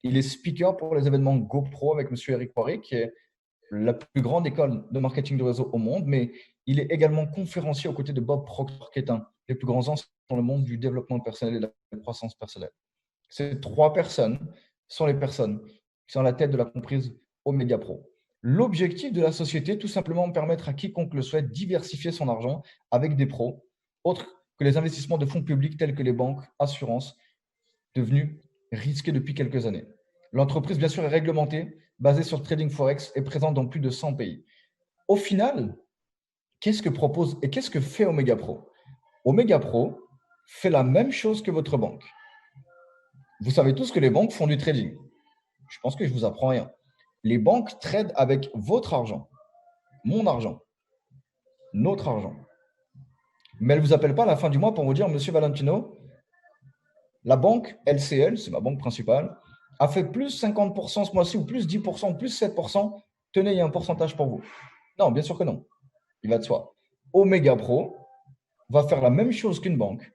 Il est speaker pour les événements GoPro avec M. Eric Poiré, qui est la plus grande école de marketing de réseau au monde, mais il est également conférencier aux côtés de Bob Proctor, qui est un des plus grands enseignants dans le monde du développement personnel et de la croissance personnelle. Ces trois personnes sont les personnes qui sont à la tête de la comprise Omega Pro. L'objectif de la société, tout simplement, permettre à quiconque le souhaite diversifier son argent avec des pros, autres que les investissements de fonds publics tels que les banques, assurances, devenus risqués depuis quelques années. L'entreprise, bien sûr, est réglementée, basée sur le trading forex et présente dans plus de 100 pays. Au final, qu'est-ce que propose et qu'est-ce que fait Omega Pro? Omega Pro fait la même chose que votre banque. Vous savez tous que les banques font du trading. Je pense que je ne vous apprends rien. Les banques tradent avec votre argent, mon argent, notre argent. Mais elles ne vous appellent pas à la fin du mois pour vous dire, Monsieur Valentino, la banque LCL, c'est ma banque principale, a fait plus 50% ce mois-ci, ou plus 10%, plus 7%. Tenez, il y a un pourcentage pour vous. Non, bien sûr que non. Il va de soi. Omega Pro va faire la même chose qu'une banque,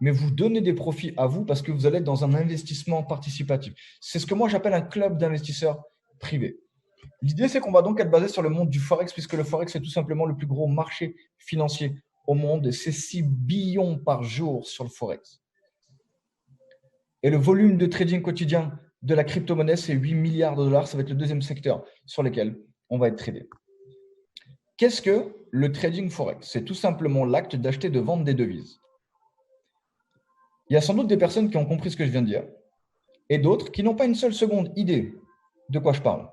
mais vous donnez des profits à vous parce que vous allez être dans un investissement participatif. C'est ce que moi j'appelle un club d'investisseurs privés. L'idée, c'est qu'on va donc être basé sur le monde du Forex, puisque le Forex est tout simplement le plus gros marché financier au monde, et c'est 6 billions par jour sur le Forex. Et le volume de trading quotidien de la crypto-monnaie, c'est 8 milliards de dollars. Ça va être le deuxième secteur sur lequel on va être tradé. Qu'est-ce que le trading Forex? C'est tout simplement l'acte d'acheter et de vendre des devises. Il y a sans doute des personnes qui ont compris ce que je viens de dire et d'autres qui n'ont pas une seule seconde idée de quoi je parle.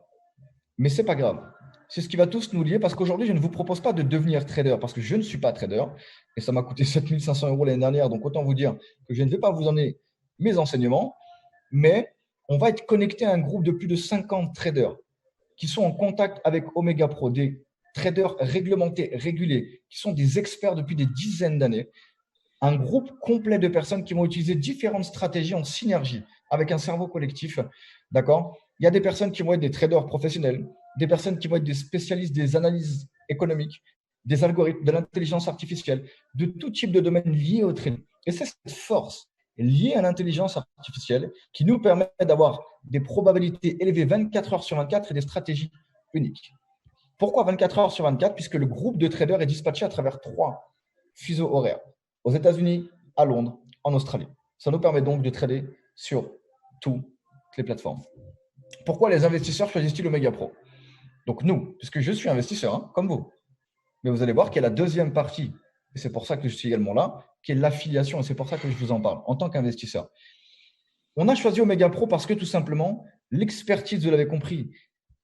Mais ce n'est pas grave. C'est ce qui va tous nous lier parce qu'aujourd'hui, je ne vous propose pas de devenir trader parce que je ne suis pas trader et ça m'a coûté 7 500 € l'année dernière. Donc, autant vous dire que je ne vais pas vous donner mes enseignements, mais on va être connecté à un groupe de plus de 50 traders qui sont en contact avec Omega Pro, des traders réglementés, régulés, qui sont des experts depuis des dizaines d'années. Un groupe complet de personnes qui vont utiliser différentes stratégies en synergie avec un cerveau collectif. D'accord? Il y a des personnes qui vont être des traders professionnels, des personnes qui vont être des spécialistes des analyses économiques, des algorithmes, de l'intelligence artificielle, de tout type de domaine lié au trading. Et c'est cette force liée à l'intelligence artificielle qui nous permet d'avoir des probabilités élevées 24 heures sur 24 et des stratégies uniques. Pourquoi 24 heures sur 24? Puisque le groupe de traders est dispatché à travers 3 fuseaux horaires, aux États-Unis, à Londres, en Australie. Ça nous permet donc de trader sur toutes les plateformes. Pourquoi les investisseurs choisissent-ils Omega Pro? Donc nous, puisque je suis investisseur, hein, comme vous. Mais vous allez voir qu'il y a la deuxième partie, et c'est pour ça que je suis également là, qui est l'affiliation, et c'est pour ça que je vous en parle, en tant qu'investisseur. On a choisi Omega Pro parce que tout simplement, l'expertise, vous l'avez compris,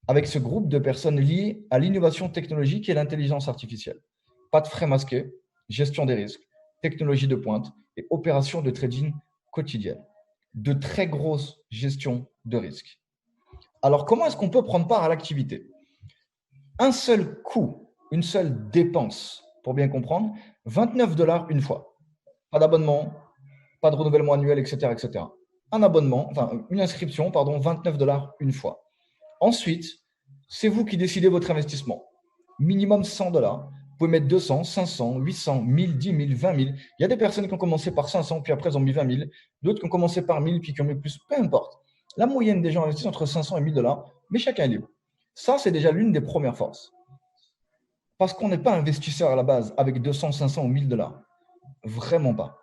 avec ce groupe de personnes liées à l'innovation technologique et l'intelligence artificielle. Pas de frais masqués, gestion des risques, technologie de pointe et opérations de trading quotidiennes. De très grosses gestions de risques. Alors, comment est-ce qu'on peut prendre part à l'activité? Un seul coût, une seule dépense, pour bien comprendre, 29 $ une fois. Pas d'abonnement, pas de renouvellement annuel, etc., etc. Un abonnement, enfin une inscription, pardon, 29 $ une fois. Ensuite, c'est vous qui décidez votre investissement. Minimum 100 $. Vous pouvez mettre 200, 500, 800, 1000, 10 000, 20 000. Il y a des personnes qui ont commencé par 500, puis après ils ont mis 20 000. D'autres qui ont commencé par 1000, puis qui ont mis plus. Peu importe. La moyenne des gens investissent entre 500 et 1000 $, mais chacun est libre. Ça, c'est déjà l'une des premières forces. Parce qu'on n'est pas investisseur à la base avec 200, 500 ou 1000 $. Vraiment pas.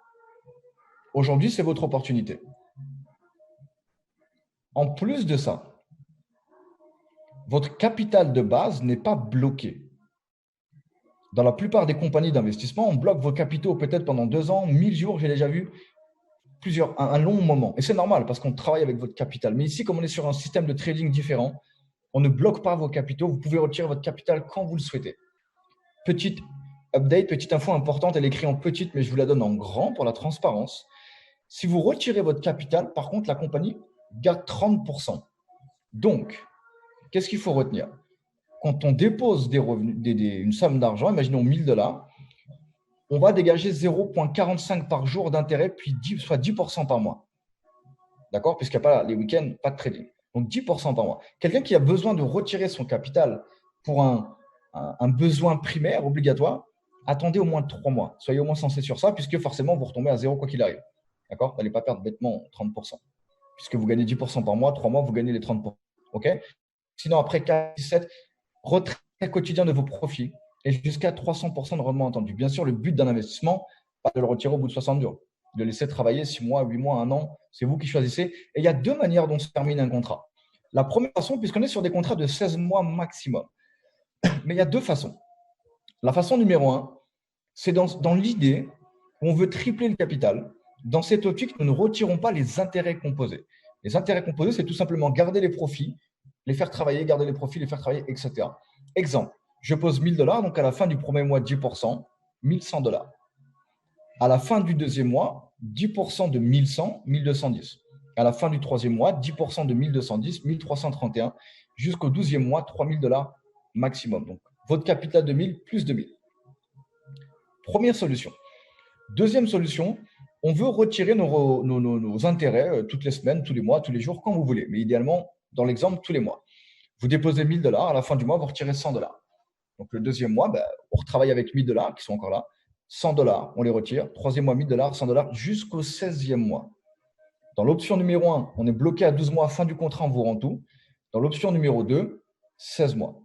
Aujourd'hui, c'est votre opportunité. En plus de ça, votre capital de base n'est pas bloqué. Dans la plupart des compagnies d'investissement, on bloque vos capitaux peut-être pendant 2 ans, 1000 jours, j'ai déjà vu un long moment. Et c'est normal parce qu'on travaille avec votre capital. Mais ici, comme on est sur un système de trading différent, on ne bloque pas vos capitaux. Vous pouvez retirer votre capital quand vous le souhaitez. Petite update, petite info importante, elle est écrite en petite, mais je vous la donne en grand pour la transparence. Si vous retirez votre capital, par contre, la compagnie garde 30%. Donc, qu'est-ce qu'il faut retenir? Quand on dépose des revenus, une somme d'argent, imaginons 1000 $, on va dégager 0,45 par jour d'intérêt, puis soit 10% par mois. D'accord? Puisqu'il n'y a pas les week-ends, pas de trading. Donc 10% par mois. Quelqu'un qui a besoin de retirer son capital pour un besoin primaire obligatoire, attendez au moins 3 mois. Soyez au moins censé sur ça, puisque forcément, vous retombez à zéro quoi qu'il arrive. D'accord? Vous n'allez pas perdre bêtement 30%. puisque vous gagnez 10% par mois, 3 mois, vous gagnez les 30%. OK? Sinon, après 4, 7, retrait quotidien de vos profits et jusqu'à 300% de rendement attendu. Bien sûr, le but d'un investissement, pas de le retirer au bout de 60 jours. De le laisser travailler 6 mois, 8 mois, 1 an, c'est vous qui choisissez. Et il y a deux manières dont se termine un contrat. La première façon, puisqu'on est sur des contrats de 16 mois maximum, mais il y a deux façons. La façon numéro 1, c'est dans l'idée où on veut tripler le capital. Dans cette optique, nous ne retirons pas les intérêts composés. Les intérêts composés, c'est tout simplement garder les profits, les faire travailler, garder les profits, les faire travailler, etc. Exemple, je pose $1000, donc à la fin du premier mois, 10%, $1100. À la fin du deuxième mois, 10% de 1100, 1210. À la fin du troisième mois, 10% de 1210, 1331, jusqu'au 12e mois, $3000 maximum. Donc, votre capital de 1000 plus 2000. Première solution. Deuxième solution, on veut retirer nos intérêts toutes les semaines, tous les mois, tous les jours, quand vous voulez. Mais idéalement, dans l'exemple, tous les mois. Vous déposez $1000, à la fin du mois, vous retirez $100. Donc, le deuxième mois, on retravaille avec $1000 qui sont encore là. $100, on les retire. Troisième mois, $1000, $100 jusqu'au 16e mois. Dans l'option numéro 1, on est bloqué à 12 mois, fin du contrat, on vous rend tout. Dans l'option numéro 2, 16 mois.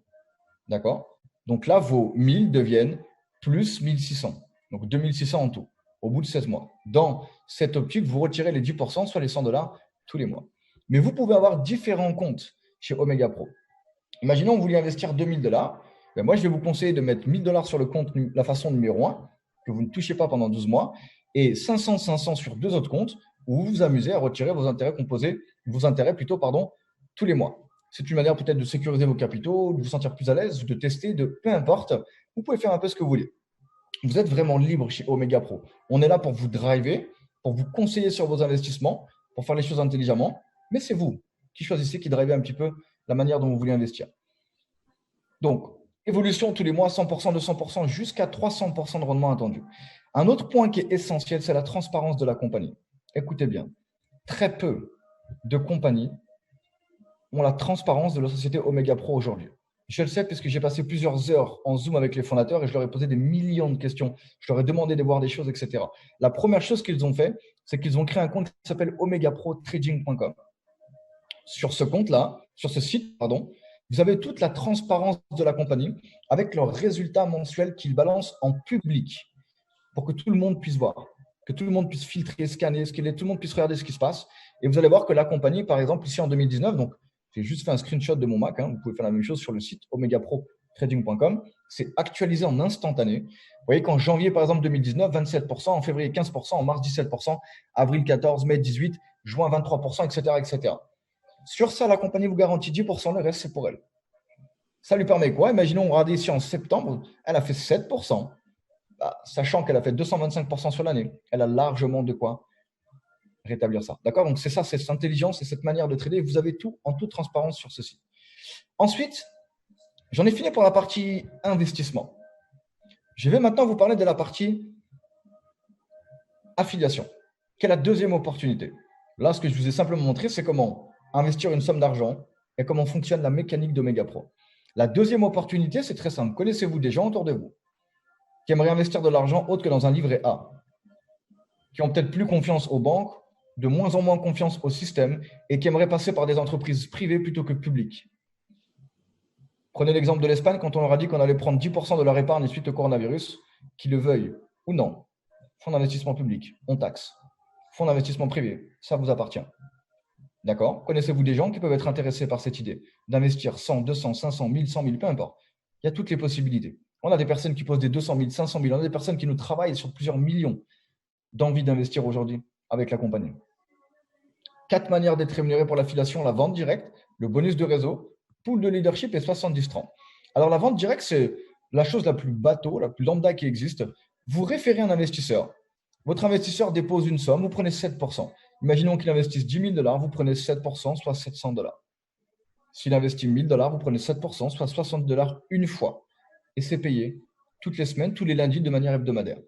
D'accord? Donc là, vos 1000 deviennent plus 1600. Donc 2600 en tout, au bout de 16 mois. Dans cette optique, vous retirez les 10%, soit les $100 tous les mois. Mais vous pouvez avoir différents comptes chez Omega Pro. Imaginons que vous voulez investir $2000. Moi, je vais vous conseiller de mettre $1000 sur le compte, la façon numéro 1, que vous ne touchez pas pendant 12 mois, et 500 sur deux autres comptes, où vous vous amusez à retirer vos intérêts composés, tous les mois. C'est une manière peut-être de sécuriser vos capitaux, de vous sentir plus à l'aise, de tester, peu importe. Vous pouvez faire un peu ce que vous voulez. Vous êtes vraiment libre chez Omega Pro. On est là pour vous driver, pour vous conseiller sur vos investissements, pour faire les choses intelligemment. Mais c'est vous qui choisissez, qui drivez un petit peu la manière dont vous voulez investir. Donc, évolution tous les mois, 100%, 200%, jusqu'à 300% de rendement attendu. Un autre point qui est essentiel, c'est la transparence de la compagnie. Écoutez bien, très peu de compagnies ont la transparence de la société Omega Pro aujourd'hui. Je le sais parce que j'ai passé plusieurs heures en Zoom avec les fondateurs et je leur ai posé des millions de questions. Je leur ai demandé de voir des choses, etc. La première chose qu'ils ont fait, c'est qu'ils ont créé un compte qui s'appelle omegaprotrading.com. Sur ce compte-là, sur ce site, vous avez toute la transparence de la compagnie avec leurs résultats mensuels qu'ils balancent en public pour que tout le monde puisse voir, que tout le monde puisse filtrer, scanner, tout le monde puisse regarder ce qui se passe. Et vous allez voir que la compagnie, par exemple, ici en 2019, donc j'ai juste fait un screenshot de mon Mac, vous pouvez faire la même chose sur le site omegaprotrading.com, c'est actualisé en instantané. Vous voyez qu'en janvier, par exemple, 2019, 27%, en février, 15%, en mars, 17%, avril, 14%, mai, 18%, juin, 23%, etc., etc. Sur ça, la compagnie vous garantit 10%, le reste, c'est pour elle. Ça lui permet quoi? Imaginons, regardez ici en septembre, elle a fait 7%. Sachant qu'elle a fait 225% sur l'année, elle a largement de quoi rétablir ça. D'accord? Donc, c'est ça, c'est cette intelligence et cette manière de trader. Vous avez tout en toute transparence sur ce site. Ensuite, j'en ai fini pour la partie investissement. Je vais maintenant vous parler de la partie affiliation, qui est la deuxième opportunité. Là, ce que je vous ai simplement montré, c'est comment investir une somme d'argent et comment fonctionne la mécanique d'Omega Pro. La deuxième opportunité, c'est très simple. Connaissez-vous des gens autour de vous qui aimeraient investir de l'argent autre que dans un livret A, qui ont peut-être plus confiance aux banques, de moins en moins confiance au système et qui aimeraient passer par des entreprises privées plutôt que publiques. Prenez l'exemple de l'Espagne, quand on leur a dit qu'on allait prendre 10% de leur épargne suite au coronavirus, qu'ils le veuillent ou non. Fonds d'investissement public, on taxe. Fonds d'investissement privé, ça vous appartient. D'accord? Connaissez-vous des gens qui peuvent être intéressés par cette idée d'investir 100, 200, 500, 1000, 100 000, peu importe. Il y a toutes les possibilités. On a des personnes qui posent des 200 000, 500 000. On a des personnes qui nous travaillent sur plusieurs millions d'envie d'investir aujourd'hui avec la compagnie. 4 manières d'être rémunéré pour l'affiliation: la vente directe, le bonus de réseau, pool de leadership et 70-30. Alors, la vente directe, c'est la chose la plus bateau, la plus lambda qui existe. Vous référez un investisseur. Votre investisseur dépose une somme, vous prenez 7%. Imaginons qu'il investisse $10 000, vous prenez 7%, soit $700. S'il investit $1000, vous prenez 7%, soit $60 une fois. Et c'est payé toutes les semaines, tous les lundis de manière hebdomadaire.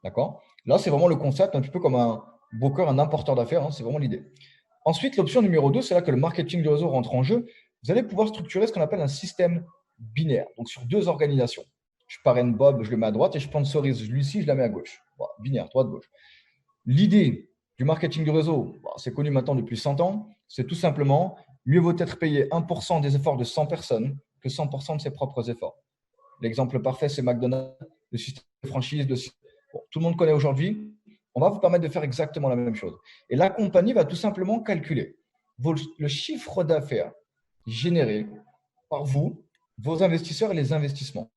D'accord? Là, c'est vraiment le concept, un petit peu comme un broker, un importeur d'affaires, c'est vraiment l'idée. Ensuite, l'option numéro 2, c'est là que le marketing de réseau rentre en jeu. Vous allez pouvoir structurer ce qu'on appelle un système binaire, donc sur 2 organisations. Je parraine Bob, je le mets à droite, et je sponsorise Lucie, je la mets à gauche. Voilà, binaire, droite-gauche. L'idée du marketing de réseau, c'est connu maintenant depuis 100 ans. C'est tout simplement mieux vaut être payé 1% des efforts de 100 personnes que 100% de ses propres efforts. L'exemple parfait, c'est McDonald's, le système de franchise. Tout le monde connaît aujourd'hui. On va vous permettre de faire exactement la même chose. Et la compagnie va tout simplement calculer le chiffre d'affaires généré par vous, vos investisseurs et les investissements.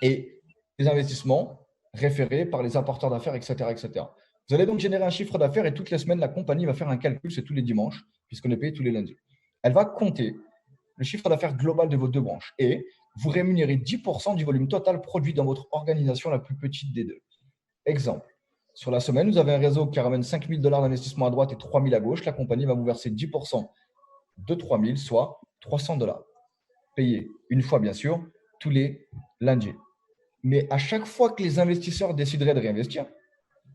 Et les investissements référés par les apporteurs d'affaires, etc., etc. Vous allez donc générer un chiffre d'affaires et toutes les semaines, la compagnie va faire un calcul, c'est tous les dimanches, puisqu'on est payé tous les lundis. Elle va compter le chiffre d'affaires global de vos deux branches et vous rémunérez 10% du volume total produit dans votre organisation la plus petite des deux. Exemple, sur la semaine, vous avez un réseau qui ramène 5 000 $ d'investissement à droite et 3 000 à gauche. La compagnie va vous verser 10% de 3 000, soit 300 $. Payé une fois, bien sûr, tous les lundis. Mais à chaque fois que les investisseurs décideraient de réinvestir,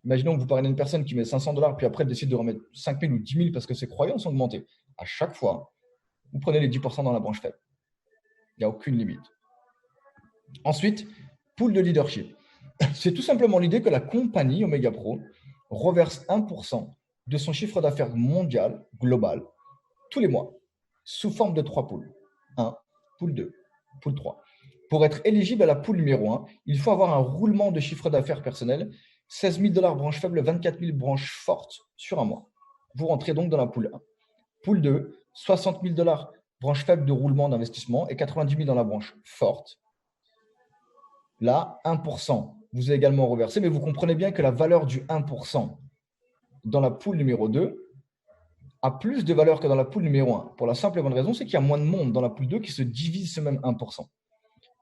imaginons que vous parlez d'une personne qui met 500 $, puis après elle décide de remettre 5 000 ou 10 000 parce que ses croyances ont augmenté. À chaque fois, vous prenez les 10% dans la branche faible. Il n'y a aucune limite. Ensuite, pool de leadership. C'est tout simplement l'idée que la compagnie Omega Pro reverse 1% de son chiffre d'affaires mondial, global, tous les mois, sous forme de 3 pools. 1, pool 2, pool 3. Pour être éligible à la pool numéro 1, il faut avoir un roulement de chiffre d'affaires personnel, 16 000 $ branche faible, 24 000 branches fortes sur un mois. Vous rentrez donc dans la pool 1. Pool 2, 60 000 $ branche faible de roulement d'investissement et 90 000 dans la branche forte. Là, 1%, vous est également reversé, mais vous comprenez bien que la valeur du 1% dans la pool numéro 2 a plus de valeur que dans la pool numéro 1. Pour la simple et bonne raison, c'est qu'il y a moins de monde dans la pool 2 qui se divise ce même 1%.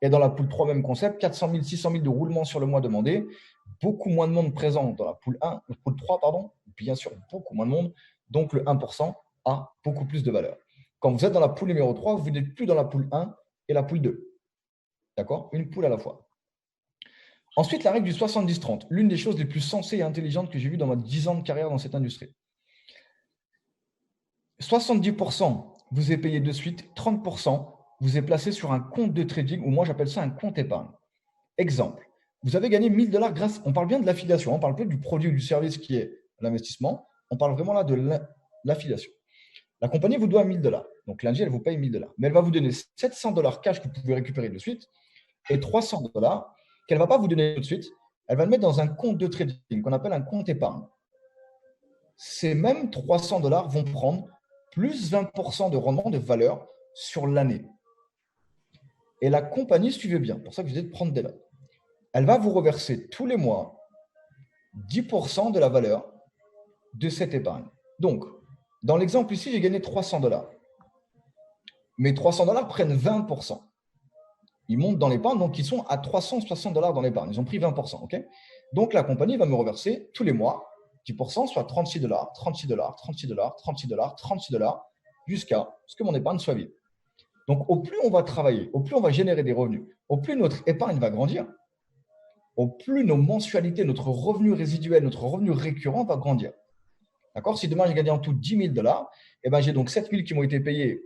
Et dans la pool 3, même concept, 400 000, 600 000 de roulement sur le mois demandé, beaucoup moins de monde présent dans la pool 1, pool 3, pardon, bien sûr, beaucoup moins de monde, donc le 1% a beaucoup plus de valeur. Quand vous êtes dans la pool numéro 3, vous n'êtes plus dans la pool 1 et la pool 2. D'accord? Une pool à la fois. Ensuite, la règle du 70-30, l'une des choses les plus sensées et intelligentes que j'ai vues dans mes 10 ans de carrière dans cette industrie. 70% vous est payé de suite, 30% vous est placé sur un compte de trading, ou moi j'appelle ça un compte épargne. Exemple, vous avez gagné 1 000 $ grâce, on parle bien de l'affiliation, on parle pas du produit ou du service qui est l'investissement, on parle vraiment là de l'affiliation. La compagnie vous doit 1 000 $, donc lundi elle vous paye 1 000 $, mais elle va vous donner 700 $ cash que vous pouvez récupérer de suite et 300 $ qu'elle ne va pas vous donner tout de suite, elle va le mettre dans un compte de trading qu'on appelle un compte épargne. Ces mêmes 300 $ vont prendre plus 20% de rendement de valeur sur l'année. Et la compagnie, suivez bien, pour ça que je disais de prendre des notes. Elle va vous reverser tous les mois 10% de la valeur de cette épargne. Donc, dans l'exemple ici, j'ai gagné 300 $. Mes 300 $ prennent 20%. Ils montent dans l'épargne, donc ils sont à 360 $ dans l'épargne. Ils ont pris 20%. Okay, donc, la compagnie va me reverser tous les mois 10%, soit 36 $, 36 $, 36 $, 36 $, 36 $, jusqu'à ce que mon épargne soit vide. Donc, au plus on va travailler, au plus on va générer des revenus, au plus notre épargne va grandir, au plus nos mensualités, notre revenu résiduel, notre revenu récurrent va grandir. D'accord? Si demain j'ai gagné en tout 10 000 $, eh ben, j'ai donc 7 000 qui m'ont été payés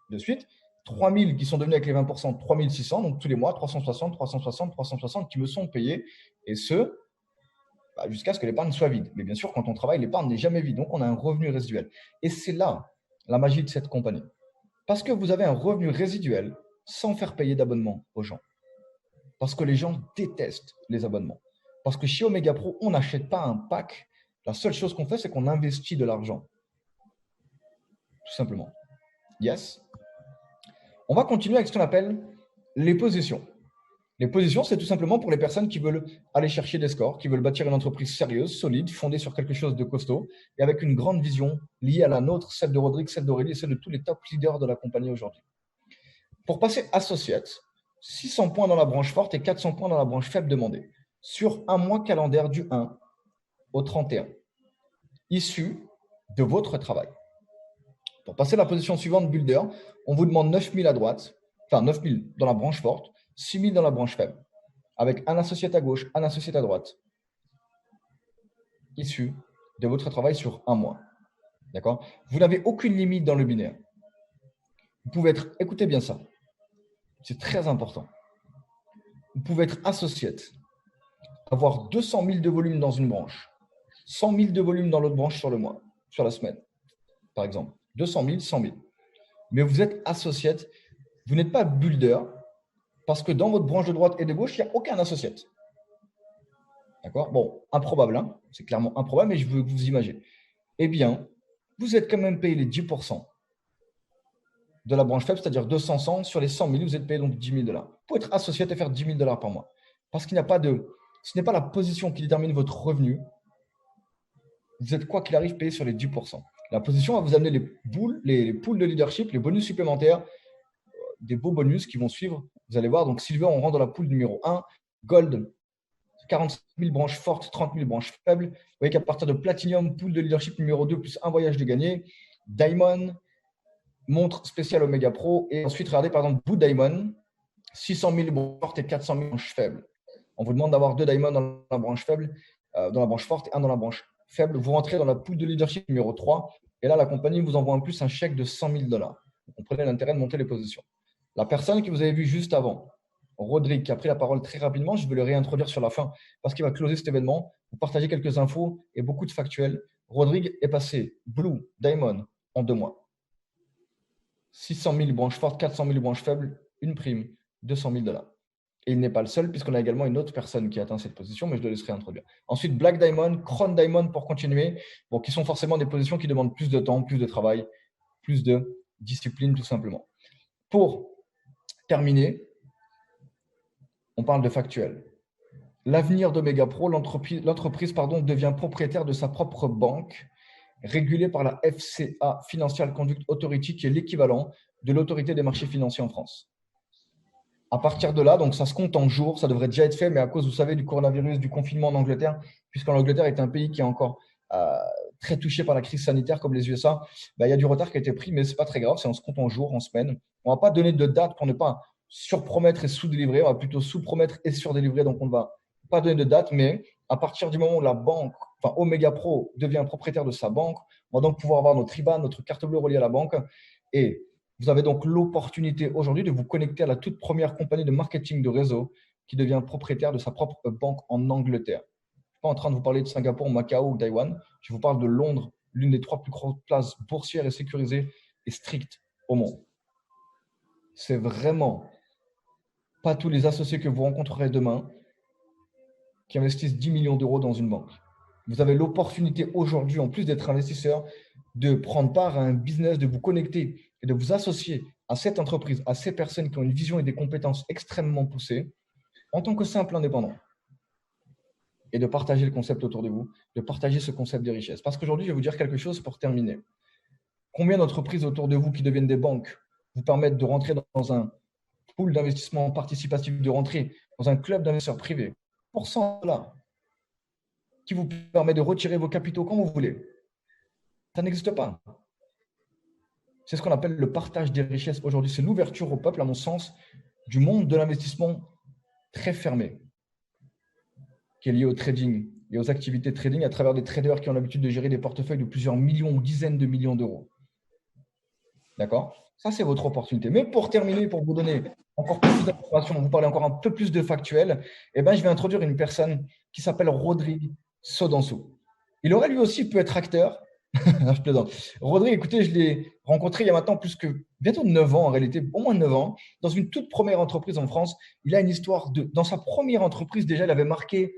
de suite, 3 000 qui sont devenus avec les 20%, 3 600, donc tous les mois, 360, 360, 360 qui me sont payés, et ce, jusqu'à ce que l'épargne soit vide. Mais bien sûr, quand on travaille, l'épargne n'est jamais vide, donc on a un revenu résiduel. Et c'est là la magie de cette compagnie. Parce que vous avez un revenu résiduel sans faire payer d'abonnement aux gens. Parce que les gens détestent les abonnements. Parce que chez Omega Pro, on n'achète pas un pack. La seule chose qu'on fait, c'est qu'on investit de l'argent. Tout simplement. Yes. On va continuer avec ce qu'on appelle les positions. Les positions, c'est tout simplement pour les personnes qui veulent aller chercher des scores, qui veulent bâtir une entreprise sérieuse, solide, fondée sur quelque chose de costaud et avec une grande vision liée à la nôtre, celle de Rodrigue, celle d'Aurélie et celle de tous les top leaders de la compagnie aujourd'hui. Pour passer associate, 600 points dans la branche forte et 400 points dans la branche faible demandée sur un mois calendaire du 1 au 31, issu de votre travail. Pour passer à la position suivante, builder, on vous demande 9 000 à droite, enfin 9 000 dans la branche forte, 6 000 dans la branche faible, avec un associé à gauche, un associé à droite, issu de votre travail sur un mois. D'accord? Vous n'avez aucune limite dans le binaire. Vous pouvez être, écoutez bien ça, c'est très important. Vous pouvez être associé, avoir 200 000 de volume dans une branche, 100 000 de volume dans l'autre branche sur le mois, sur la semaine, par exemple. 200 000, 100 000. Mais vous êtes associate, vous n'êtes pas builder, parce que dans votre branche de droite et de gauche, il n'y a aucun associate. D'accord? Bon, improbable, hein, c'est clairement improbable, mais je veux que vous imaginez. Eh bien, vous êtes quand même payé les 10% de la branche faible, c'est-à-dire 200, 100. Sur les 100 000, vous êtes payé donc 10 000 $. Pour être associate et faire 10 000 $ par mois. Parce qu'il n'y a pas de… Ce n'est pas la position qui détermine votre revenu. Vous êtes, quoi qu'il arrive, payé sur les 10%. La position va vous amener les poules de leadership, les bonus supplémentaires, des beaux bonus qui vont suivre. Vous allez voir, donc Silver, on rentre dans la poule numéro 1. Gold, 40 000 branches fortes, 30 000 branches faibles. Vous voyez qu'à partir de Platinum, poule de leadership numéro 2, plus un voyage de gagné. Diamond, montre spéciale Omega Pro. Et ensuite, regardez par exemple Blue Diamond, 600 000 branches fortes et 400 000 branches faibles. On vous demande d'avoir 2 diamonds dans la branche faible, dans la branche forte et un dans la branche faible. Vous rentrez dans la poule de leadership numéro 3. Et là, la compagnie vous envoie en plus un chèque de 100 000 $. Vous comprenez l'intérêt de monter les positions. La personne que vous avez vue juste avant, Rodrigue, qui a pris la parole très rapidement, je vais le réintroduire sur la fin parce qu'il va closer cet événement. Vous partagez quelques infos et beaucoup de factuels. Rodrigue est passé Blue, Diamond en 2 mois. 600 000 branches fortes, 400 000 branches faibles, une prime, 200 000 $. Et il n'est pas le seul puisqu'on a également une autre personne qui atteint cette position, mais je le laisserai introduire. Ensuite, Black Diamond, Crown Diamond pour continuer, bon, qui sont forcément des positions qui demandent plus de temps, plus de travail, plus de discipline tout simplement. Pour terminer, on parle de factuel. L'avenir d'Omega Pro, l'entreprise devient propriétaire de sa propre banque, régulée par la FCA, Financial Conduct Authority, qui est l'équivalent de l'autorité des marchés financiers en France. À partir de là, donc ça se compte en jours, ça devrait déjà être fait, mais à cause, vous savez, du coronavirus, du confinement en Angleterre, puisqu'en Angleterre est un pays qui est encore très touché par la crise sanitaire, comme les USA, il y a du retard qui a été pris, mais ce n'est pas très grave, on se compte en jours, en semaines. On ne va pas donner de date pour ne pas surpromettre et sous-délivrer, on va plutôt sous-promettre et surdélivrer, donc on ne va pas donner de date, mais à partir du moment où la banque, enfin Omega Pro devient propriétaire de sa banque, on va donc pouvoir avoir notre IBAN, notre carte bleue reliée à la banque, et vous avez donc l'opportunité aujourd'hui de vous connecter à la toute première compagnie de marketing de réseau qui devient propriétaire de sa propre banque en Angleterre. Je ne suis pas en train de vous parler de Singapour, Macao ou Taïwan. Je vous parle de Londres, l'une des 3 plus grandes places boursières et sécurisées et strictes au monde. C'est vraiment pas tous les associés que vous rencontrerez demain qui investissent 10 millions d'euros dans une banque. Vous avez l'opportunité aujourd'hui, en plus d'être investisseur, de prendre part à un business, de vous connecter et de vous associer à cette entreprise, à ces personnes qui ont une vision et des compétences extrêmement poussées en tant que simple indépendant. Et de partager le concept autour de vous, de partager ce concept des richesses. Parce qu'aujourd'hui, je vais vous dire quelque chose pour terminer. Combien d'entreprises autour de vous qui deviennent des banques vous permettent de rentrer dans un pool d'investissement participatif, de rentrer dans un club d'investisseurs privés, pour $100, qui vous permet de retirer vos capitaux quand vous voulez? Ça n'existe pas. C'est ce qu'on appelle le partage des richesses aujourd'hui. C'est l'ouverture au peuple, à mon sens, du monde de l'investissement très fermé, qui est lié au trading et aux activités de trading à travers des traders qui ont l'habitude de gérer des portefeuilles de plusieurs millions ou dizaines de millions d'euros. D'accord? Ça, c'est votre opportunité. Mais pour terminer, pour vous donner encore plus d'informations, vous parler encore un peu plus de factuel, je vais introduire une personne qui s'appelle Rodrigue Sodansou. Il aurait lui aussi pu être acteur. Je plaisante. Rodrigue, écoutez, je l'ai rencontré il y a maintenant plus que bientôt 9 ans, en réalité, au moins 9 ans, dans une toute première entreprise en France. Il a une histoire dans sa première entreprise, déjà, il avait marqué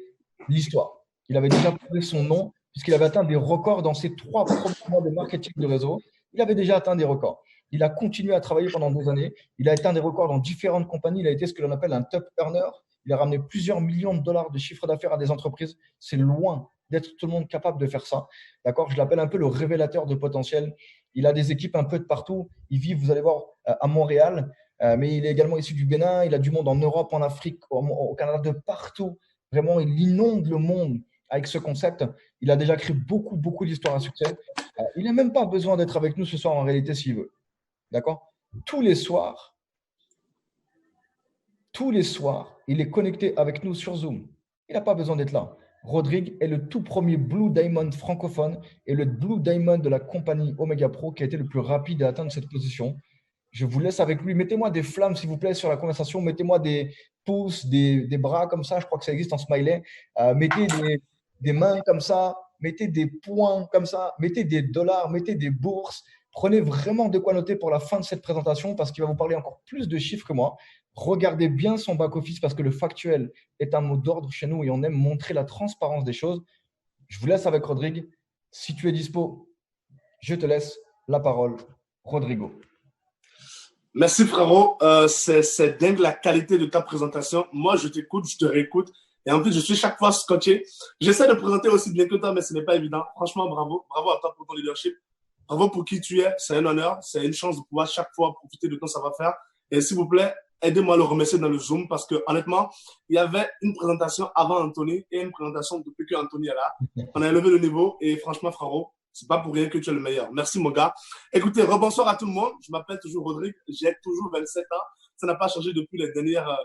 l'histoire. Il avait déjà prouvé son nom, puisqu'il avait atteint des records dans ses 3 premiers mois de marketing de réseau. Il avait déjà atteint des records. Il a continué à travailler pendant 2 années. Il a atteint des records dans différentes compagnies. Il a été ce que l'on appelle un top earner. Il a ramené plusieurs millions de dollars de chiffre d'affaires à des entreprises. C'est loin d'être tout le monde capable de faire ça. D'accord? Je l'appelle un peu le révélateur de potentiel. Il a des équipes un peu de partout. Il vit, vous allez voir, à Montréal, mais il est également issu du Bénin. Il a du monde en Europe, en Afrique, au Canada, de partout. Vraiment, il inonde le monde avec ce concept. Il a déjà créé beaucoup, beaucoup d'histoires à succès. Il n'a même pas besoin d'être avec nous ce soir en réalité s'il veut. D'accord? Tous les soirs, il est connecté avec nous sur Zoom. Il n'a pas besoin d'être là. Rodrigue est le tout premier Blue Diamond francophone et le Blue Diamond de la compagnie Omega Pro qui a été le plus rapide à atteindre cette position. Je vous laisse avec lui. Mettez-moi des flammes, s'il vous plaît, sur la conversation. Mettez-moi des pouces, des bras comme ça. Je crois que ça existe en smiley. Mettez des mains comme ça. mettez des points comme ça, mettez des dollars, mettez des bourses. Prenez vraiment de quoi noter pour la fin de cette présentation parce qu'il va vous parler encore plus de chiffres que moi. Regardez bien son back-office parce que le factuel est un mot d'ordre chez nous et on aime montrer la transparence des choses. Je vous laisse avec Rodrigue. Si tu es dispo, je te laisse la parole, Rodrigo. Merci frérot, c'est dingue la qualité de ta présentation. Moi, je t'écoute, je te réécoute. Et en plus, je suis chaque fois scotché. J'essaie de présenter aussi bien que toi, mais ce n'est pas évident. Franchement, bravo. Bravo à toi pour ton leadership. Bravo pour qui tu es. C'est un honneur. C'est une chance de pouvoir chaque fois profiter de ton savoir-faire. Et s'il vous plaît, aidez-moi à le remercier dans le Zoom parce que honnêtement, il y avait une présentation avant Anthony et une présentation depuis que Anthony est là. On a élevé le niveau et franchement, frérot, c'est pas pour rien que tu es le meilleur. Merci, mon gars. Écoutez, rebonsoir à tout le monde. Je m'appelle toujours Rodrigue. J'ai toujours 27 ans. Ça n'a pas changé depuis les dernières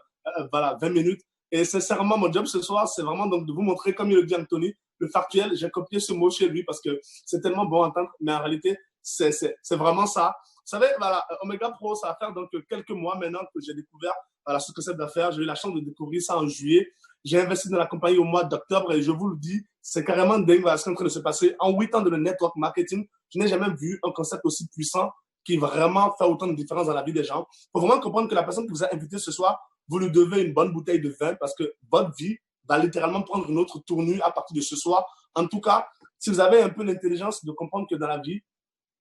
20 minutes. Et sincèrement, mon job ce soir, c'est vraiment donc de vous montrer, comme il le dit Anthony, le factuel. J'ai copié ce mot chez lui parce que c'est tellement bon à entendre. Mais en réalité, c'est vraiment ça. Vous savez, voilà, Omega Pro, ça va faire donc quelques mois maintenant que j'ai découvert voilà, ce que c'est d'affaires. J'ai eu la chance de découvrir ça en juillet. J'ai investi dans la compagnie au mois d'octobre et je vous le dis, c'est carrément dingue voilà, ce qui est en train de se passer. En 8 ans de network marketing, je n'ai jamais vu un concept aussi puissant qui vraiment fait autant de différence dans la vie des gens. Il faut vraiment comprendre que la personne qui vous a invité ce soir, vous lui devez une bonne bouteille de vin parce que votre vie va littéralement prendre une autre tournure à partir de ce soir. En tout cas, si vous avez un peu l'intelligence de comprendre que dans la vie,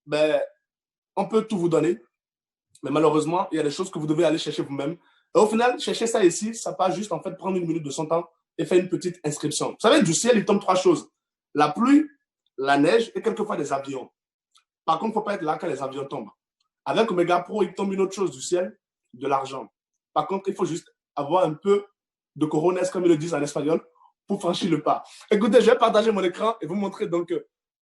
ben, on peut tout vous donner, mais malheureusement, il y a des choses que vous devez aller chercher vous-même. Et au final, chercher ça ici, ça pas juste en fait prendre une minute de son temps et faire une petite inscription. Vous savez, du ciel, il tombe 3 choses. La pluie, la neige et quelquefois des avions. Par contre, il ne faut pas être là quand les avions tombent. Avec Omega Pro, il tombe une autre chose du ciel, de l'argent. Par contre, il faut juste avoir un peu de corones, comme ils le disent en espagnol, pour franchir le pas. Écoutez, je vais partager mon écran et vous montrer donc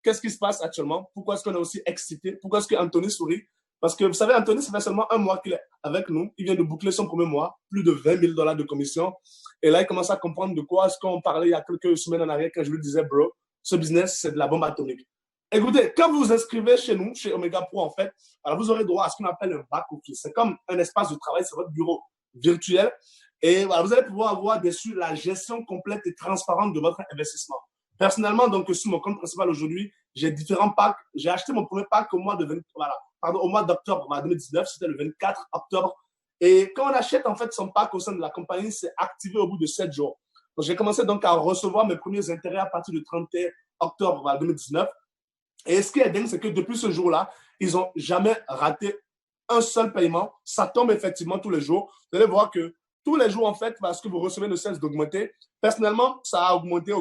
qu'est-ce qui se passe actuellement, pourquoi est-ce qu'on est aussi excité, pourquoi est-ce qu'Anthony sourit. Parce que vous savez, Anthony, ça fait seulement 1 mois qu'il est avec nous. Il vient de boucler son premier mois, plus de 20 000 $ de commission. Et là, il commence à comprendre de quoi est-ce qu'on parlait il y a quelques semaines en arrière quand je lui disais, bro, ce business, c'est de la bombe atomique. Écoutez, quand vous vous inscrivez chez nous, chez Omega Pro, en fait, alors vous aurez droit à ce qu'on appelle un back-office. C'est comme un espace de travail, c'est votre bureau virtuel. Et voilà, vous allez pouvoir avoir dessus la gestion complète et transparente de votre investissement. Personnellement, donc, sur mon compte principal aujourd'hui, j'ai différents packs. J'ai acheté mon premier pack au mois d'octobre 2019. C'était le 24 octobre. Et quand on achète, en fait, son pack au sein de la compagnie, c'est activé au bout de 7 jours. Donc, j'ai commencé donc à recevoir mes premiers intérêts à partir du 31 octobre 2019. Et ce qui est dingue, c'est que depuis ce jour-là, ils n'ont jamais raté un seul paiement. Ça tombe effectivement tous les jours. Vous allez voir que tous les jours, en fait, parce que vous recevez ne cesse d'augmenter. Personnellement, ça a augmenté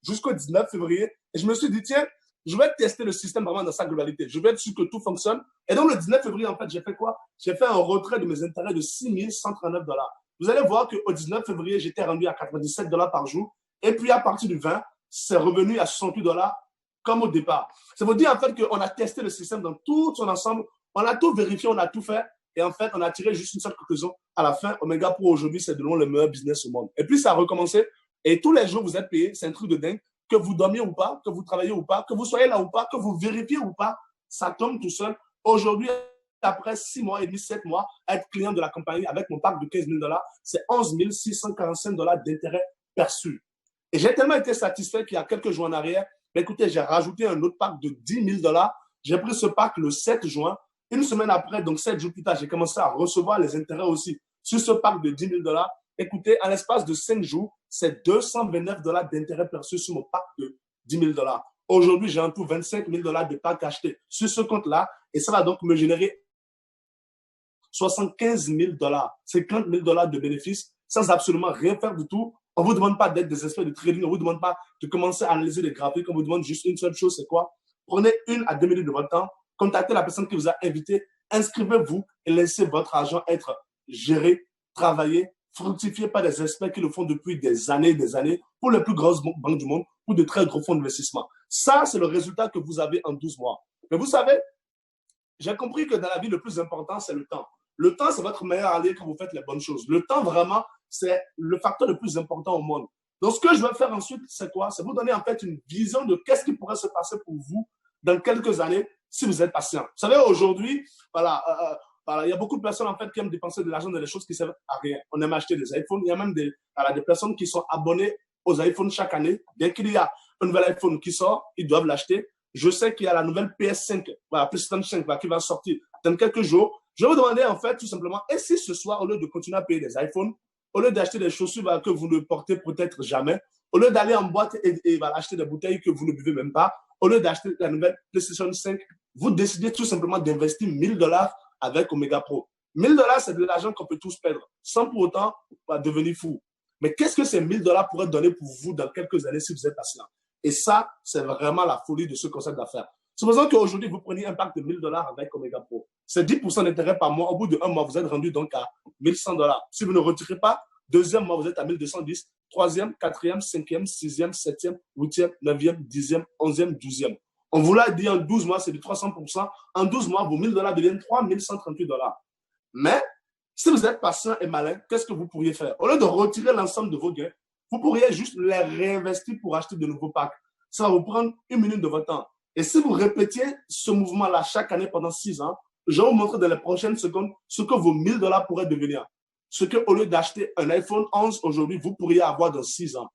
jusqu'au 19 février. Et je me suis dit, tiens, je vais tester le système vraiment dans sa globalité. Je vais être sûr que tout fonctionne. Et donc, le 19 février, en fait, j'ai fait quoi? J'ai fait un retrait de mes intérêts de 6 139 $. Vous allez voir qu'au 19 février, j'étais rendu à 97 $ par jour. Et puis, à partir du 20, c'est revenu à 68 $ comme au départ. Ça veut dire, en fait, qu'on a testé le système dans tout son ensemble. On a tout vérifié, on a tout fait. Et en fait, on a tiré juste une seule conclusion. À la fin, Omega Pro aujourd'hui, c'est de loin le meilleur business au monde. Et puis, ça a recommencé. Et tous les jours, vous êtes payé. C'est un truc de dingue. Que vous dormiez ou pas, que vous travaillez ou pas, que vous soyez là ou pas, que vous vérifiez ou pas, ça tombe tout seul. Aujourd'hui, après 6 mois et demi, 7 mois, être client de la compagnie avec mon pack de 15 000 $, c'est 11 645 $ d'intérêt perçu. Et j'ai tellement été satisfait qu'il y a quelques jours en arrière, écoutez, j'ai rajouté un autre pack de 10 000 $. J'ai pris ce pack le 7 juin. Une semaine après, donc 7 jours plus tard, j'ai commencé à recevoir les intérêts aussi sur ce pack de 10 000 $. Écoutez, en l'espace de 5 jours, c'est 229 $ d'intérêt perçu sur mon pack de 10 000 $. Aujourd'hui, j'ai en tout 25 000 $ de pack achetés sur ce compte-là et ça va donc me générer 75 000 $, 50 000 $ de bénéfices sans absolument rien faire du tout. On ne vous demande pas d'être des experts de trading, on ne vous demande pas de commencer à analyser les graphiques, on vous demande juste une seule chose, c'est quoi? Prenez 1 à 2 minutes de votre temps, contactez la personne qui vous a invité, inscrivez-vous et laissez votre argent être géré, travaillé, fructifié par des experts qui le font depuis des années pour les plus grosses banques du monde, pour de très gros fonds d'investissement. Ça, c'est le résultat que vous avez en 12 mois. Mais vous savez, j'ai compris que dans la vie, le plus important, c'est le temps. Le temps, c'est votre meilleur allié quand vous faites les bonnes choses. Le temps, vraiment, c'est le facteur le plus important au monde. Donc, ce que je vais faire ensuite, c'est quoi? C'est vous donner en fait une vision de qu'est-ce qui pourrait se passer pour vous dans quelques années si vous êtes patient. Vous savez, aujourd'hui, voilà, il y a beaucoup de personnes en fait qui aiment dépenser de l'argent dans des choses qui ne servent à rien. On aime acheter des iPhones. Il y a même des personnes qui sont abonnées aux iPhones chaque année. Dès qu'il y a un nouvel iPhone qui sort, ils doivent l'acheter. Je sais qu'il y a la nouvelle PS5, voilà, PlayStation 5 qui va sortir dans quelques jours. Je vais vous demander en fait tout simplement, et si ce soir, au lieu de continuer à payer des iPhones, au lieu d'acheter des chaussures que vous ne portez peut-être jamais, au lieu d'aller en boîte et acheter des bouteilles que vous ne buvez même pas, au lieu d'acheter la nouvelle PlayStation 5, vous décidez tout simplement d'investir $1000 avec Omega Pro. $1000, c'est de l'argent qu'on peut tous perdre, sans pour autant devenir fou. Mais qu'est-ce que ces $1000 pourraient donner pour vous dans quelques années si vous êtes patient? Et ça, c'est vraiment la folie de ce concept d'affaires. Supposons qu'aujourd'hui, vous preniez un pack de $1000 avec Omega Pro. C'est 10% d'intérêt par mois. Au bout de 1 mois, vous êtes rendu donc à $1100. Si vous ne retirez pas, deuxième mois, vous êtes à 1210. Troisième, quatrième, cinquième, sixième, septième, huitième, neuvième, dixième, onzième, douzième. On vous l'a dit en 12 mois, c'est de 300%. En 12 mois, vos $1000 deviennent $3138. Mais si vous êtes patient et malin, qu'est-ce que vous pourriez faire? Au lieu de retirer l'ensemble de vos gains, vous pourriez juste les réinvestir pour acheter de nouveaux packs. Ça va vous prendre 1 minute de votre temps. Et si vous répétiez ce mouvement-là chaque année pendant 6 ans, je vais vous montrer dans les prochaines secondes ce que vos $1000 pourraient devenir. Ce qu'au lieu d'acheter un iPhone 11 aujourd'hui, vous pourriez avoir dans 6 ans.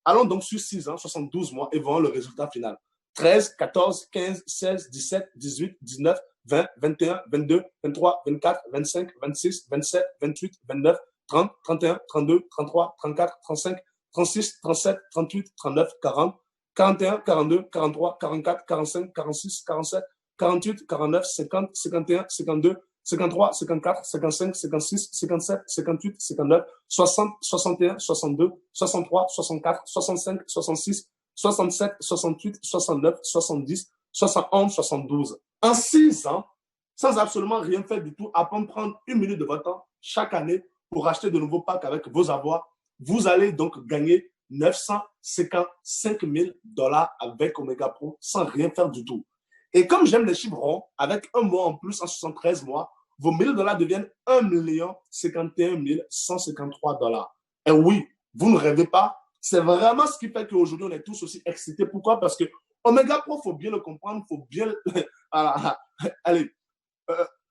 Allons donc sur 6 ans, 72 mois et voyons le résultat final. 13, 14, 15, 16, 17, 18, 19, 20, 21, 22, 23, 24, 25, 26, 27, 28, 29, 30, 31, 32, 33, 34, 35, 36, 37, 38, 39, 40, 41, 42, 43, 44, 45, 46, 47, 48, 49, 50, 51, 52, 53, 54, 55, 56, 57, 58, 59, 60, 61, 62, 63, 64, 65, 66, 67, 68, 69, 70, 71, 72. En 6 ans, sans absolument rien faire du tout, à peine prendre 1 minute de votre temps chaque année pour acheter de nouveaux packs avec vos avoirs, vous allez donc gagner $955,000 avec Omega Pro sans rien faire du tout. Et comme j'aime les chiffres ronds, avec un mois en plus en 73 mois, vos $1000 deviennent $1,051,153. Et oui, vous ne rêvez pas. C'est vraiment ce qui fait qu'aujourd'hui, on est tous aussi excités. Pourquoi? Parce que Omega Pro, il faut bien le comprendre, il faut bien allez,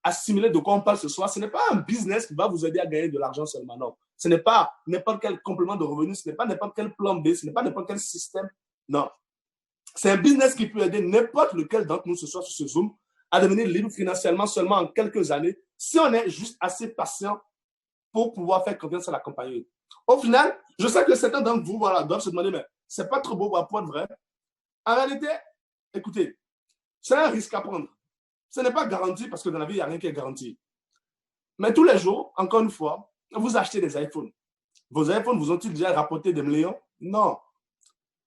assimiler de quoi on parle ce soir. Ce n'est pas un business qui va vous aider à gagner de l'argent seulement, non. Ce n'est pas n'importe quel complément de revenus, ce n'est pas n'importe quel plan B, ce n'est pas n'importe quel système. Non. C'est un business qui peut aider n'importe lequel d'entre nous ce soir sur ce Zoom à devenir libre financièrement seulement en quelques années si on est juste assez patient pour pouvoir faire confiance à la compagnie. Au final, je sais que certains d'entre vous doivent se demander, mais c'est pas trop beau pour être vrai. En réalité, écoutez, c'est un risque à prendre. Ce n'est pas garanti parce que dans la vie, il n'y a rien qui est garanti. Mais tous les jours, encore une fois, vous achetez des iPhones. Vos iPhones vous ont-ils déjà rapporté des millions? Non.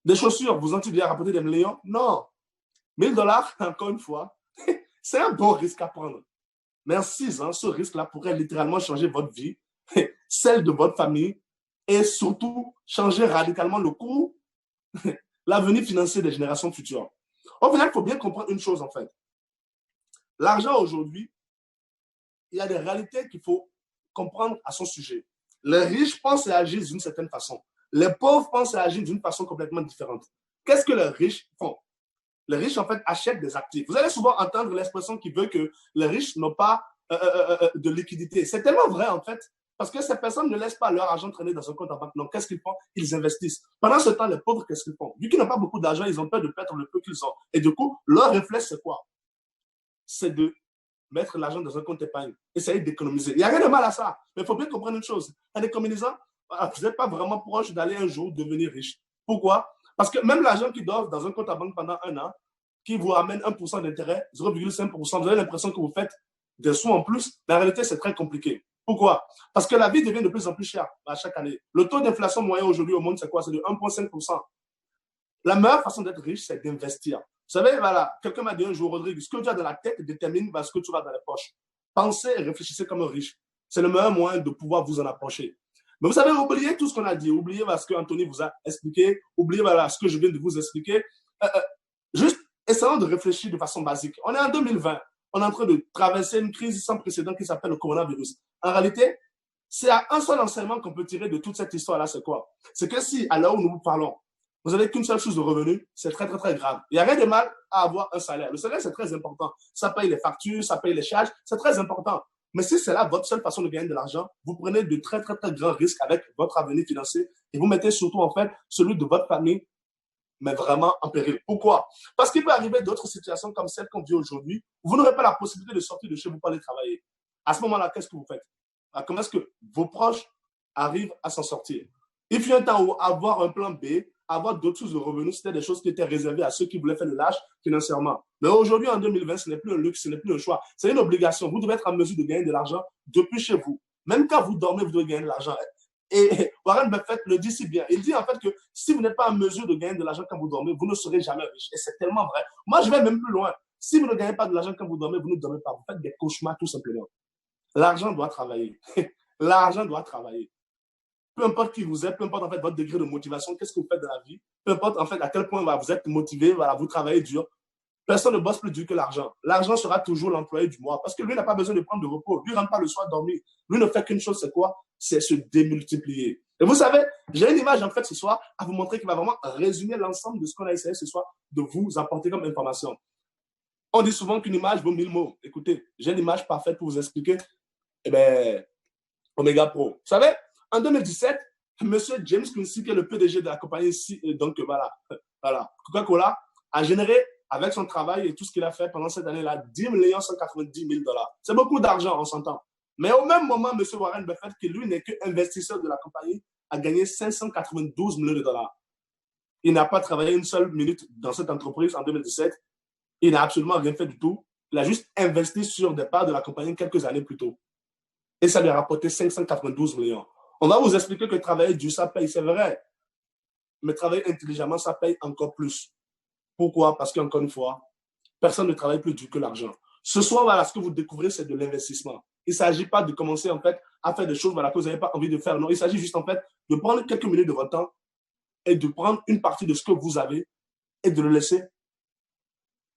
Des chaussures vous ont-ils déjà rapporté des millions? Non. $1000, encore une fois, c'est un bon risque à prendre. Mais en 6 ans, ce risque-là pourrait littéralement changer votre vie, celle de votre famille et surtout changer radicalement le cours, l'avenir financier des générations futures. Au final, il faut bien comprendre une chose en fait. L'argent aujourd'hui, il y a des réalités qu'il faut comprendre à son sujet. Les riches pensent et agissent d'une certaine façon. Les pauvres pensent et agissent d'une façon complètement différente. Qu'est-ce que les riches font? Les riches, en fait, achètent des actifs. Vous allez souvent entendre l'expression qui veut que les riches n'ont pas de liquidité. C'est tellement vrai, en fait, parce que ces personnes ne laissent pas leur argent traîner dans un compte en banque. Non, qu'est-ce qu'ils font? Ils investissent. Pendant ce temps, les pauvres, qu'est-ce qu'ils font? Vu qu'ils n'ont pas beaucoup d'argent, ils ont peur de perdre le peu qu'ils ont. Et du coup, leur réflexe, c'est quoi? C'est de mettre l'argent dans un compte épargne, essayer d'économiser. Il n'y a rien de mal à ça. Mais il faut bien comprendre une chose. En économisant, vous n'êtes pas vraiment proche d'aller un jour devenir riche. Pourquoi? Parce que même l'argent qu'ils doivent dans un compte à banque pendant 1 an, qui vous amène 1% d'intérêt, 0,5%, vous avez l'impression que vous faites des sous en plus, mais en réalité, c'est très compliqué. Pourquoi? Parce que la vie devient de plus en plus chère à chaque année. Le taux d'inflation moyen aujourd'hui au monde, c'est quoi? C'est de 1,5%. La meilleure façon d'être riche, c'est d'investir. Vous savez, voilà, quelqu'un m'a dit un jour, Rodrigue, ce que tu as dans la tête détermine ce que tu as dans les poches. Pensez et réfléchissez comme un riche. C'est le meilleur moyen de pouvoir vous en approcher. Mais vous savez, oubliez tout ce qu'on a dit. Oubliez ce que Anthony vous a expliqué. Oubliez ce que je viens de vous expliquer. Juste essayons de réfléchir de façon basique. On est en 2020. On est en train de traverser une crise sans précédent qui s'appelle le coronavirus. En réalité, c'est un seul enseignement qu'on peut tirer de toute cette histoire-là. C'est quoi? C'est que si, à l'heure où nous vous parlons, vous n'avez qu'une seule source de revenus, c'est très, très, très grave. Il n'y a rien de mal à avoir un salaire. Le salaire, c'est très important. Ça paye les factures, ça paye les charges, c'est très important. Mais si c'est là votre seule façon de gagner de l'argent, vous prenez de très, très, très grands risques avec votre avenir financier et vous mettez surtout, en fait, celui de votre famille mais vraiment en péril. Pourquoi? Parce qu'il peut arriver d'autres situations comme celle qu'on vit aujourd'hui. Vous n'aurez pas la possibilité de sortir de chez vous pour aller travailler. À ce moment-là, qu'est-ce que vous faites? Comment est-ce que vos proches arrivent à s'en sortir? Il fut un temps où avoir un plan B, avoir d'autres sources de revenus, c'était des choses qui étaient réservées à ceux qui voulaient faire le lâche financièrement. Mais aujourd'hui, en 2020, ce n'est plus un luxe, ce n'est plus un choix. C'est une obligation. Vous devez être en mesure de gagner de l'argent depuis chez vous. Même quand vous dormez, vous devez gagner de l'argent. Et Warren Buffett le dit si bien. Il dit en fait que si vous n'êtes pas en mesure de gagner de l'argent quand vous dormez, vous ne serez jamais riche. Et c'est tellement vrai. Moi, je vais même plus loin. Si vous ne gagnez pas de l'argent quand vous dormez, vous ne dormez pas. Vous faites des cauchemars tout simplement. L'argent doit travailler. L'argent doit travailler. Peu importe qui vous êtes, peu importe en fait votre degré de motivation, qu'est-ce que vous faites dans la vie, peu importe en fait à quel point vous êtes motivé, voilà, vous travaillez dur. Personne ne bosse plus dur que l'argent. L'argent sera toujours l'employé du mois parce que lui n'a pas besoin de prendre de repos. Lui ne rentre pas le soir dormir. Lui ne fait qu'une chose, c'est quoi? C'est se démultiplier. Et vous savez, j'ai une image en fait ce soir à vous montrer qui va vraiment résumer l'ensemble de ce qu'on a essayé ce soir de vous apporter comme information. On dit souvent qu'une image vaut 1000 mots. Écoutez, j'ai l'image parfaite pour vous expliquer. Eh bien, Omega Pro. Vous savez, en 2017, M. James Quincey, qui est le PDG de la compagnie, donc voilà, Coca-Cola, a généré, avec son travail et tout ce qu'il a fait pendant cette année-là, 10 190 000 $. C'est beaucoup d'argent, on s'entend. Mais au même moment, M. Warren Buffett, qui lui n'est qu'investisseur de la compagnie, a gagné 592 millions de dollars. Il n'a pas travaillé une seule minute dans cette entreprise en 2017. Il n'a absolument rien fait du tout. Il a juste investi sur des parts de la compagnie quelques années plus tôt. Et ça lui a rapporté 592 millions. On va vous expliquer que travailler dur, ça paye, c'est vrai. Mais travailler intelligemment, ça paye encore plus. Pourquoi? Parce qu'encore une fois, personne ne travaille plus dur que l'argent. Ce soir, voilà, ce que vous découvrez, c'est de l'investissement. Il ne s'agit pas de commencer en fait à faire des choses voilà, que vous n'avez pas envie de faire. Non, il s'agit juste en fait de prendre quelques minutes de votre temps et de prendre une partie de ce que vous avez et de le laisser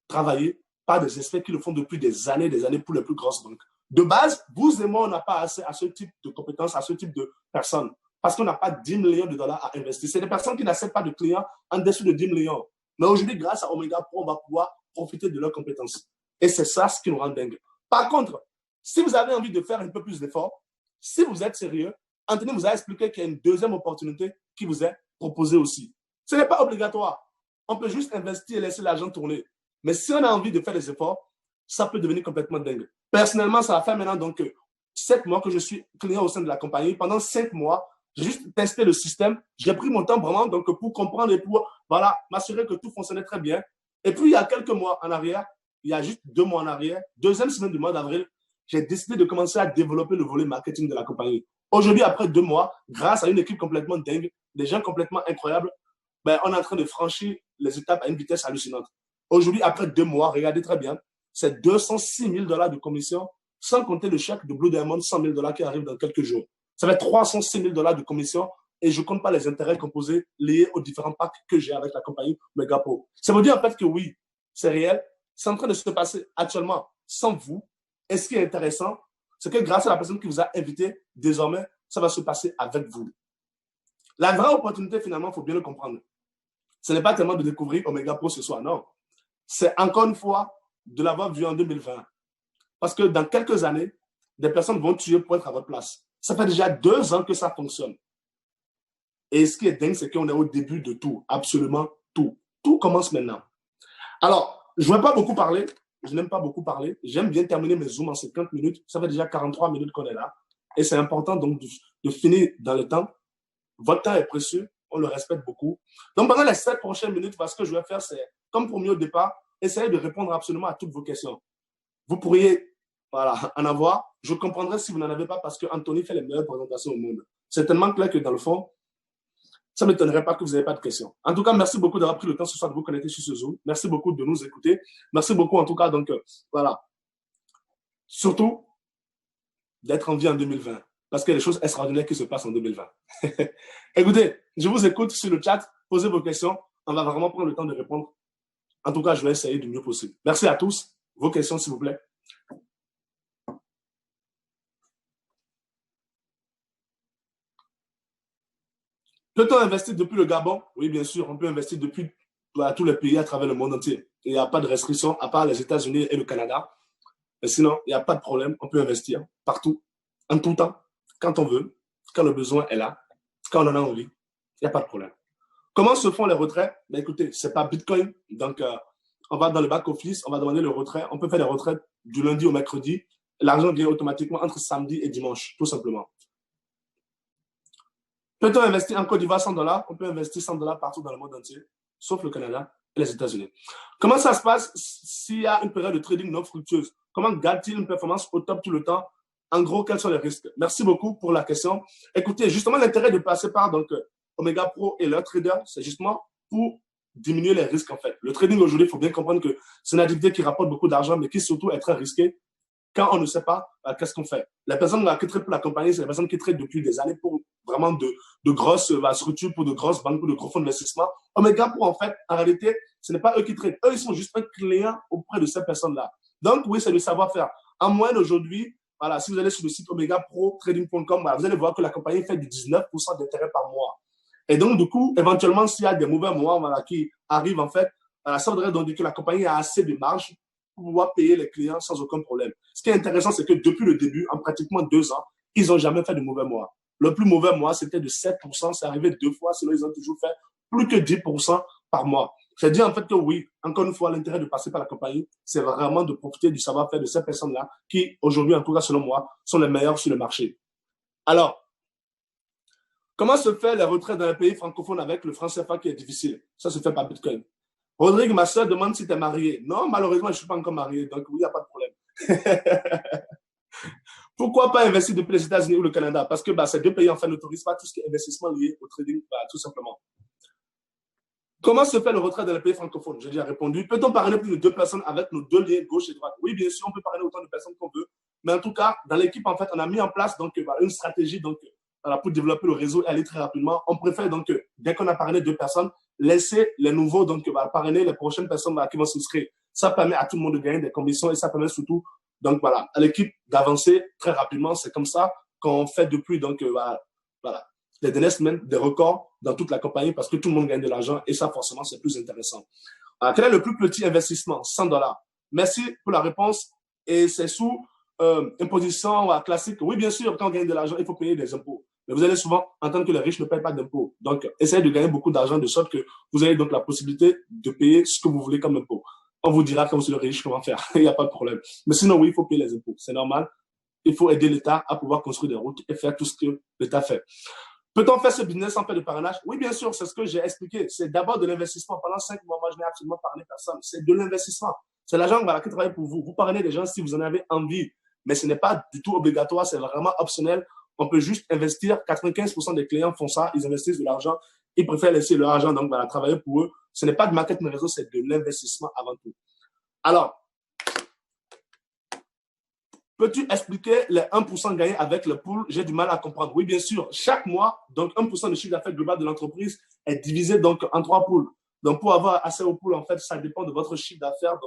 travailler par des experts qui le font depuis des années pour les plus grosses banques. De base, vous et moi, on n'a pas assez à ce type de compétences, à ce type de personnes, parce qu'on n'a pas 10 millions de dollars à investir. C'est des personnes qui n'acceptent pas de clients en dessous de 10 millions. Mais aujourd'hui, grâce à Omega Pro, on va pouvoir profiter de leurs compétences. Et c'est ça ce qui nous rend dingue. Par contre, si vous avez envie de faire un peu plus d'efforts, si vous êtes sérieux, Anthony vous a expliqué qu'il y a une deuxième opportunité qui vous est proposée aussi. Ce n'est pas obligatoire. On peut juste investir et laisser l'argent tourner. Mais si on a envie de faire des efforts, ça peut devenir complètement dingue. Personnellement, ça va faire maintenant donc 7 mois que je suis client au sein de la compagnie. Pendant 5 mois, j'ai juste testé le système. J'ai pris mon temps vraiment donc, pour comprendre et pour voilà, m'assurer que tout fonctionnait très bien. Et puis, il y a quelques mois en arrière, il y a juste 2 mois en arrière, deuxième semaine du mois d'avril, j'ai décidé de commencer à développer le volet marketing de la compagnie. Aujourd'hui, après 2 mois, grâce à une équipe complètement dingue, des gens complètement incroyables, ben, on est en train de franchir les étapes à une vitesse hallucinante. Aujourd'hui, après 2 mois, regardez très bien, c'est 206 000 $ de commission, sans compter le chèque de Blue Diamond, 100 000 $ qui arrive dans quelques jours. Ça fait 306 000 $ de commission et je ne compte pas les intérêts composés liés aux différents packs que j'ai avec la compagnie Megapro. Ça veut dire en fait que oui, c'est réel, c'est en train de se passer actuellement sans vous. Et ce qui est intéressant, c'est que grâce à la personne qui vous a invité, désormais, ça va se passer avec vous. La vraie opportunité, finalement, il faut bien le comprendre. Ce n'est pas tellement de découvrir Omega Pro ce soir, non. C'est encore une fois de l'avoir vu en 2020. Parce que dans quelques années, des personnes vont tuer pour être à votre place. Ça fait déjà 2 ans que ça fonctionne. Et ce qui est dingue, c'est qu'on est au début de tout, absolument tout. Tout commence maintenant. Alors, je ne vais pas beaucoup parler. Je n'aime pas beaucoup parler. J'aime bien terminer mes zooms en 50 minutes. Ça fait déjà 43 minutes qu'on est là. Et c'est important donc de finir dans le temps. Votre temps est précieux. On le respecte beaucoup. Donc, pendant les 7 prochaines minutes, ce que je vais faire, c'est, comme promis au départ, essayer de répondre absolument à toutes vos questions. Vous pourriez voilà, en avoir. Je comprendrai si vous n'en avez pas parce que Anthony fait les meilleures présentations au monde. C'est tellement clair que dans le fond, ça ne m'étonnerait pas que vous n'ayez pas de questions. En tout cas, merci beaucoup d'avoir pris le temps ce soir de vous connecter sur ce Zoom. Merci beaucoup de nous écouter. Merci beaucoup en tout cas. Donc, voilà. Surtout, d'être en vie en 2020. Parce qu'il y a des choses extraordinaires qui se passent en 2020. Écoutez, je vous écoute sur le chat. Posez vos questions. On va vraiment prendre le temps de répondre. En tout cas, je vais essayer du mieux possible. Merci à tous. Vos questions, s'il vous plaît. Peut-on investir depuis le Gabon? Oui, bien sûr, on peut investir depuis tous les pays à travers le monde entier. Il n'y a pas de restriction, à part les États-Unis et le Canada. Mais sinon, il n'y a pas de problème. On peut investir partout, en tout temps, quand on veut, quand le besoin est là, quand on en a envie. Il n'y a pas de problème. Comment se font les retraits? Ben, écoutez, ce n'est pas Bitcoin. Donc, on va dans le back-office, on va demander le retrait. On peut faire les retraits du lundi au mercredi. L'argent vient automatiquement entre samedi et dimanche, tout simplement. Peut-on investir en Côte d'Ivoire $100? On peut investir $100 partout dans le monde entier, sauf le Canada et les États-Unis. Comment ça se passe s'il y a une période de trading non fructueuse? Comment garde-t-il une performance au top tout le temps? En gros, quels sont les risques? Merci beaucoup pour la question. Écoutez, justement, l'intérêt de passer par Omega Pro et leur trader, c'est justement pour diminuer les risques en fait. Le trading aujourd'hui, il faut bien comprendre que c'est une activité qui rapporte beaucoup d'argent, mais qui surtout est très risquée. Quand on ne sait pas, qu'est-ce qu'on fait? Les personnes qui traitent pour la compagnie, c'est les personnes qui traitent depuis des années pour vraiment de grosses structures, pour de grosses banques, pour de gros fonds d'investissement. Omega Pro, en fait, en réalité, ce n'est pas eux qui traitent. Eux, ils sont juste un client auprès de ces personnes-là. Donc, oui, c'est le savoir-faire. En moyenne, aujourd'hui, voilà, si vous allez sur le site omegaprotrading.com, voilà, vous allez voir que la compagnie fait du 19% d'intérêt par mois. Et donc, du coup, éventuellement, s'il y a des mauvais mois voilà, qui arrivent, en fait, ça voudrait donc dire que la compagnie a assez de marge pour pouvoir payer les clients sans aucun problème. Ce qui est intéressant, c'est que depuis le début, en pratiquement 2 ans, ils n'ont jamais fait de mauvais mois. Le plus mauvais mois, c'était de 7%. C'est arrivé 2 fois, sinon ils ont toujours fait plus que 10% par mois. C'est-à-dire en fait que oui, encore une fois, l'intérêt de passer par la compagnie, c'est vraiment de profiter du savoir-faire de ces personnes-là qui, aujourd'hui, en tout cas selon moi, sont les meilleures sur le marché. Alors, comment se fait les retraits dans les pays francophones avec le franc CFA qui est difficile? Ça se fait par Bitcoin. Rodrigue, ma soeur demande si tu es marié. Non, malheureusement, je ne suis pas encore marié, donc oui, il n'y a pas de problème. Pourquoi pas investir depuis les États-Unis ou le Canada? Parce que ces deux pays, en fait, n'autorisent pas tout ce qui est investissement lié au trading, tout simplement. Comment se fait le retrait dans les pays francophones? J'ai déjà répondu. Peut-on parrainer plus de 2 personnes avec nos 2 liens gauche et droite? Oui, bien sûr, on peut parrainer autant de personnes qu'on veut. Mais en tout cas, dans l'équipe, en fait, on a mis en place donc, une stratégie pour développer le réseau et aller très rapidement. On préfère donc, dès qu'on a parrainé 2 personnes, laisser les nouveaux parrainer les prochaines personnes qui vont s'inscrire. Ça permet à tout le monde de gagner des commissions et ça permet surtout donc, voilà, à l'équipe d'avancer très rapidement. C'est comme ça qu'on fait depuis voilà, les dernières semaines des records dans toute la compagnie parce que tout le monde gagne de l'argent et ça, forcément, c'est plus intéressant. Quel est le plus petit investissement? $100. Merci pour la réponse. Et c'est sous imposition classique. Oui, bien sûr, quand on gagne de l'argent, il faut payer des impôts. Mais vous allez souvent entendre que les riches ne payent pas d'impôts. Donc, essayez de gagner beaucoup d'argent de sorte que vous avez donc la possibilité de payer ce que vous voulez comme impôt. On vous dira comme c'est le riche comment faire. Il n'y a pas de problème. Mais sinon, oui, il faut payer les impôts. C'est normal. Il faut aider l'État à pouvoir construire des routes et faire tout ce que l'État fait. Peut-on faire ce business sans faire de parrainage? Oui, bien sûr, c'est ce que j'ai expliqué. C'est d'abord de l'investissement. Pendant 5 mois, moi, je n'ai absolument parrainé personne. C'est de l'investissement. C'est l'agent qui travaille pour vous. Vous parrainez des gens si vous en avez envie. Mais ce n'est pas du tout obligatoire. C'est vraiment optionnel. On peut juste investir. 95% des clients font ça. Ils investissent de l'argent. Ils préfèrent laisser leur argent travailler pour eux. Ce n'est pas de marketing réseau, c'est de l'investissement avant tout. Alors, peux-tu expliquer les 1% gagnés avec le pool? J'ai du mal à comprendre. Oui, bien sûr. Chaque mois, donc 1% du chiffre d'affaires global de l'entreprise est divisé donc en 3 pools. Donc, pour avoir accès au pool, en fait, ça dépend de votre chiffre d'affaires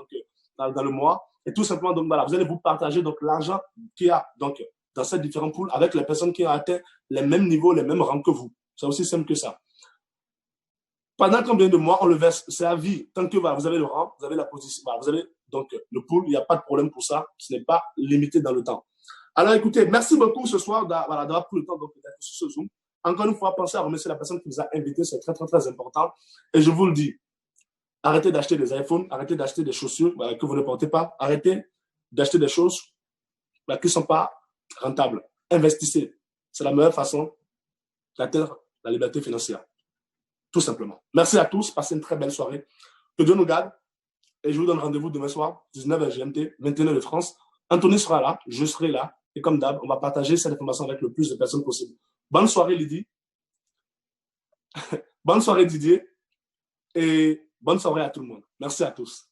dans le mois. Et tout simplement, donc voilà, vous allez vous partager donc l'argent qu'il y a donc dans ces différents pools avec les personnes qui ont atteint les mêmes niveaux, les mêmes rangs que vous. C'est aussi simple que ça. Pendant combien de mois on le verse? C'est à vie. Tant que vous avez le rang, vous avez la position, vous avez donc le pool, il n'y a pas de problème pour ça. Ce n'est pas limité dans le temps. Alors écoutez, merci beaucoup ce soir d'avoir pris le temps d'être sur ce Zoom. Encore une fois, pensez à remercier la personne qui vous a invité, c'est très, très, très important. Et je vous le dis, arrêtez d'acheter des iPhones, arrêtez d'acheter des chaussures que vous ne portez pas, arrêtez d'acheter des choses qui ne sont pas rentables. Investissez. C'est la meilleure façon d'atteindre la liberté financière. Tout simplement. Merci à tous. Passez une très belle soirée. Que Dieu nous garde. Et je vous donne rendez-vous demain soir, 19h GMT, 21h de France. Anthony sera là, je serai là. Et comme d'hab, on va partager cette information avec le plus de personnes possible. Bonne soirée, Lydie. Bonne soirée, Didier. Et bonne soirée à tout le monde. Merci à tous.